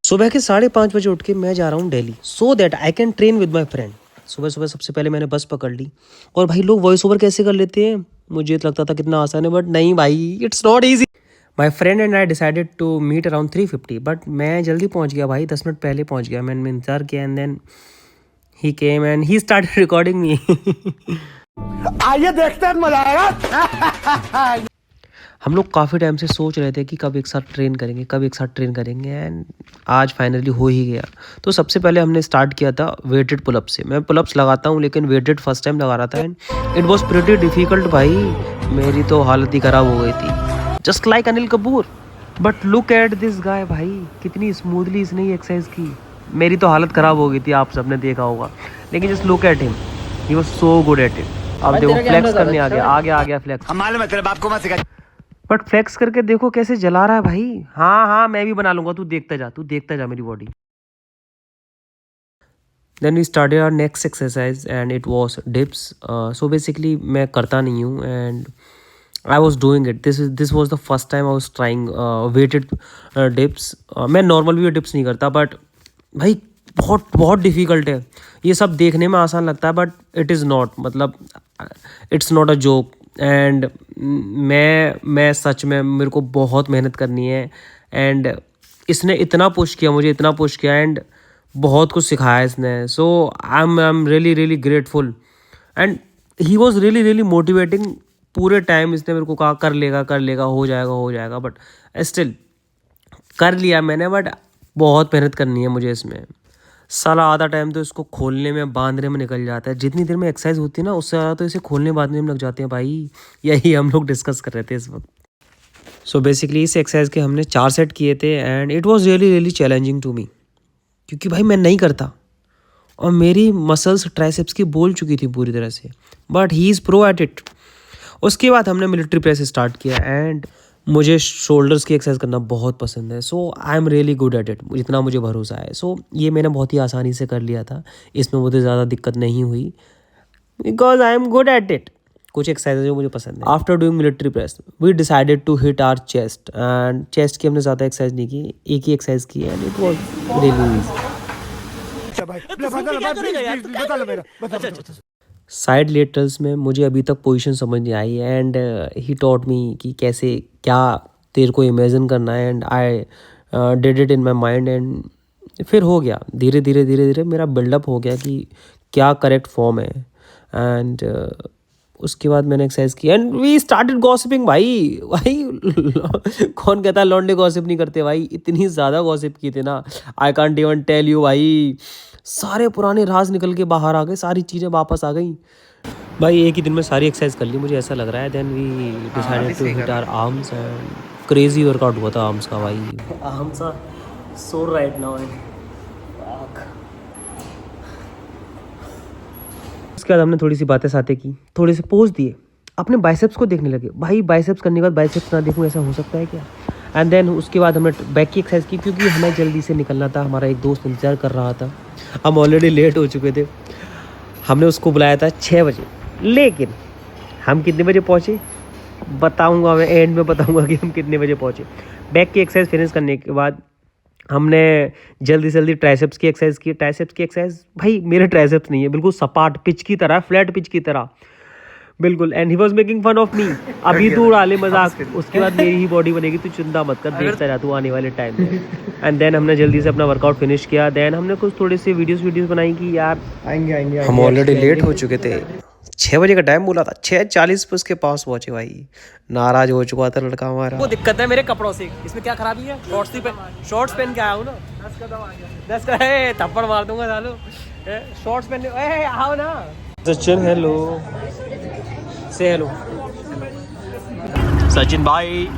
सुबह के 5:30 बजे उठ के मैं जा रहा हूँ Delhi so that I can train with my friend. सुबह सुबह सबसे पहले मैंने बस पकड़ ली। और भाई लोग वॉइस ओवर कैसे कर लेते हैं, मुझे तो लगता था कितना आसान है, बट नहीं भाई, it's not easy. My friend and I decided to meet around 3:50, but मैं जल्दी पहुँच गया भाई, 10 मिनट पहले पहुँच गया। मैंने इंतजार किया and then he came and he started recording me. आइए देखते हैं, मजा आएगा। हम लोग काफ़ी टाइम से सोच रहे थे कि कब एक साथ ट्रेन करेंगे एंड आज फाइनली हो ही गया। तो सबसे पहले हमने स्टार्ट किया था वेटेड पुलअप से। मैं पुलअप्स लगाता हूँ लेकिन वेटेड फर्स्ट टाइम लगा रहा था and it was pretty difficult भाई, मेरी तो हालत ही ख़राब हो गई थी, just like Anil Kapoor. But look at this guy भाई, कितनी स्मूथली इसने ये एक्सरसाइज की। मेरी तो हालत ख़राब हो गई थी, आप सबने देखा होगा, लेकिन just look at him, he was so good at it. अब देखो फ्लेक्स करने आ गया फ्लेक्स। बट फ्लेक्स करके देखो कैसे जला रहा है भाई। हाँ मैं भी बना लूंगा, तू देखता जा मेरी body. Then we started our next exercise and it was dips. So basically मैं करता नहीं हूँ and I was doing it. This was the first time I was trying weighted dips. मैं नॉर्मल भी डिप्स नहीं करता, बट भाई बहुत डिफ़िकल्ट है। ये सब देखने में आसान लगता है बट इट इज़ नॉट, मतलब it's not a joke. And मैं सच में, मेरे को बहुत मेहनत करनी है एंड इसने इतना पुश किया एंड बहुत कुछ सिखाया इसने। So I am really grateful and he was really motivating. पूरे टाइम इसने मेरे को कहा कर लेगा, हो जाएगा, बट स्टिल कर लिया मैंने। बट बहुत मेहनत करनी है मुझे इसमें। साला आधा टाइम तो इसको खोलने में बांधने में निकल जाता है। जितनी देर में एक्सरसाइज होती है ना, उससे ज़्यादा तो इसे खोलने बांधने में लग जाते हैं भाई। यही हम लोग डिस्कस कर रहे थे इस वक्त। सो बेसिकली इस एक्सरसाइज के हमने 4 सेट किए थे and it was really challenging to me, क्योंकि भाई मैं नहीं करता और मेरी मसल्स ट्राइसेप्स की बोल चुकी थी पूरी तरह से, but he is pro at it. उसके बाद हमने मिलिट्री प्रेस स्टार्ट किया एंड मुझे शोल्डर्स की एक्सरसाइज करना बहुत पसंद है। So I am really good at it, जितना मुझे भरोसा है। सो ये मैंने बहुत ही आसानी से कर लिया था, इसमें मुझे ज़्यादा दिक्कत नहीं हुई because I am good at it. कुछ एक्सरसाइज जो मुझे पसंद है। After doing military press we decided to hit our chest and chest की हमने ज़्यादा एक्सरसाइज नहीं की, एक ही एक्सरसाइज की and it was really easy. Side laterals में मुझे अभी तक पोजीशन समझ नहीं आई एंड ही टॉट मी कि कैसे क्या तेरे को इमेजिन करना है and I did it in my mind and फिर हो गया। धीरे धीरे मेरा बिल्डअप हो गया कि क्या करेक्ट फॉर्म है एंड उसके बाद मैंने एक्सरसाइज की एंड वी स्टार्टेड गॉसिपिंग। भाई कौन कहता है लौंडे गॉसिप नहीं करते भाई, इतनी ज़्यादा गॉसिप की थी ना, I can't even tell you भाई। सारे पुराने राज निकल के बाहर आ गए, सारी चीज़ें वापस आ गई भाई। एक ही दिन में सारी एक्सरसाइज कर ली, मुझे ऐसा लग रहा है। Then we decided to hit our arms and crazy workout हुआ था आर्म्स का भाई। Arms are sore right now and उसके बाद हमने थोड़ी सी बातें साथें की, थोड़े से पोज दिए, अपने बाइसेप्स को देखने लगे। भाई बाइसेप्स करने के बाद बाइसेप्स ना देखूं, ऐसा हो सकता है क्या? एंड देन उसके बाद हमने बैक की एक्सरसाइज की, क्योंकि हमें जल्दी से निकलना था। हमारा एक दोस्त इंतजार कर रहा था, हम ऑलरेडी लेट हो चुके थे। हमने उसको बुलाया था 6 बजे, लेकिन हम कितने बजे पहुँचे बताऊँगा मैं, एंड में बताऊँगा कि हम कितने बजे पहुँचे। बैक की एक्सरसाइज फिनिश करने के बाद हमने जल्दी से जल्दी ट्राइसेप्स की एक्सरसाइज की। ट्राइसेप्स की एक्सरसाइज भाई मेरे ट्राइसेप्स नहीं है, बिल्कुल सपाट पिच की तरह, फ्लैट पिच की तरह बिल्कुल। And he was making fun of me. अभी तू उड़ा ले मजाक, उसके बाद मेरी ही बॉडी बनेगी, तू चिंता मत कर, देखता जा तू आने वाले टाइम में। एंड देन हमने जल्दी से अपना वर्कआउट फिनिश किया। देन हमने कुछ थोड़ी सी वीडियोस बनाई कि यार आएंगे हम ऑलरेडी लेट हो चुके थे। 6 बजे का टाइम बोला था, 6:40 पे उसके पास पहुंचे भाई। नाराज हो चुका था लड़का हमारा। वो दिक्कत है मेरे कपड़ों से, इसमें क्या खराबी है? शॉर्ट्स पहन के आया हूँ ना, 10 का थप्पड़ मार दूंगा सालो। शॉर्ट्स पहन आओ ना। सचिन हेलो, से हेलो सचिन भाई।